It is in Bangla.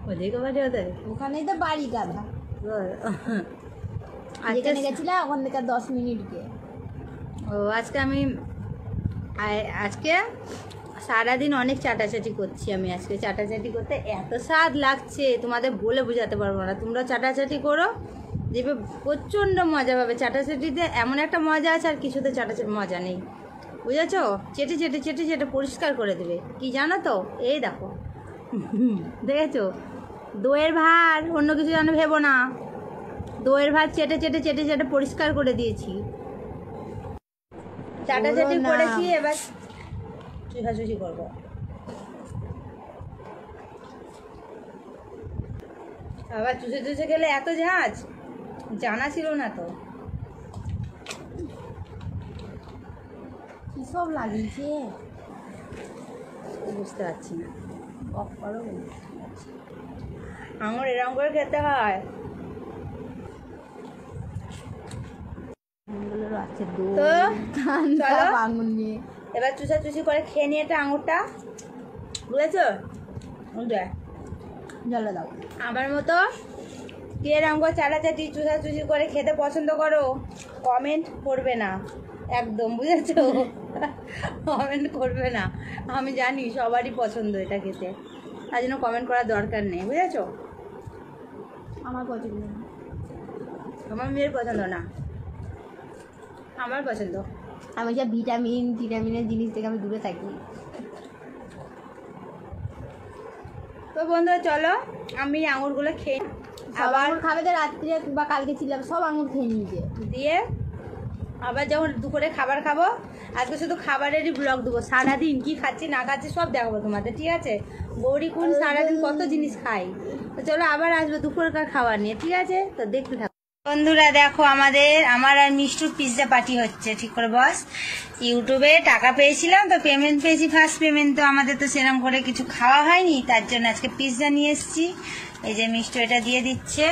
ওদিকে বাড়ি ওদের ওখানেই তো বাড়ি গাধা। যেখানে গেছিলাম ওখান থেকে 10 মিনিট গিয়ে। ও আজকে সারাদিন অনেক চাটাচাটি করছি আমি। আজকে চাটাচাটি করতে এত স্বাদ লাগছে তোমাদের বলে বোঝাতে পারবো না। তোমরা চাটাচাটি করো, দেখবে প্রচণ্ড মজা পাবে। চাটাচাটিতে এমন একটা মজা আছে, আর কিছুতে চাটাচাটি মজা নেই, বুঝেছো? চেটে চেটে চেটে চেটে পরিষ্কার করে দেবে। কি জানো তো, এই দেখো দেখেছো, দইয়ের ভাত, অন্য কিছু জানো ভেবো না। দইয়ের ভাত চেটে চেটে চেটে চেটে পরিষ্কার করে দিয়েছি, চাটাচাটি করেছি। এবার চুষাচুষি করবো। আবার চুষে চুষে গেলে এত ঝাঁজ, জানা ছিল না তো। কি সব লাগিয়েছে বুঝতে পারছি না। অফ করো। আঙুর এরকম করে খেতে হয়। আছে তো চলো আঙুর নিয়ে এবার চুষাচুষি করে খেয়ে নিয়ে এটা আঙুরটা, বুঝেছো? জলে দাও। আমার মতো কে এরকম করে চাটাচাটি চুষাচুষি করে খেতে পছন্দ করো, কমেন্ট করবে না একদম, বুঝেছো? কমেন্ট করবে না। আমি জানি সবারই পছন্দ এটা খেতে, তার জন্য কমেন্ট করার দরকার নেই, বুঝেছো? আমার পছন্দ না, আমার মেয়ের পছন্দ না, আমার পছন্দ। আমি যা ভিটামিনের জিনিস থেকে আমি দূরে থাকি। তো বন্ধুরা চলো আমি আঙুরগুলো খেয়ে, আবার খাবে তো রাত্রে বা কালকে ছিলাম সব আঙুর খেয়ে নিয়েছে। দিয়ে আবার যখন দুপুরে খাবার খাবো, আজকে শুধু খাবারেরই ব্লগ দেবো। সারাদিন কি খাচ্ছি না খাচ্ছি সব দেখাবো তোমাদের, ঠিক আছে? গৌরী কোন সারাদিন কত জিনিস খাই। তো চলো আবার আসবে দুপুরকার খাবার নিয়ে, ঠিক আছে? তো দেখতে থাকো বন্ধুরা। দেখো আমার আর মিষ্টুর পিৎজা পার্টি হচ্ছে, ঠিক করে বস। ইউটিউবে টাকা পেয়েছিলাম তো, পেমেন্ট পেয়েছি, ফার্স্ট পেমেন্ট। তো আমাদের তো সেরকম করে কিছু খাওয়া হয়নি, তার জন্য আজকে পিৎজা নিয়ে এসেছি। এই যে মিষ্টু এটা দিয়ে দিচ্ছে।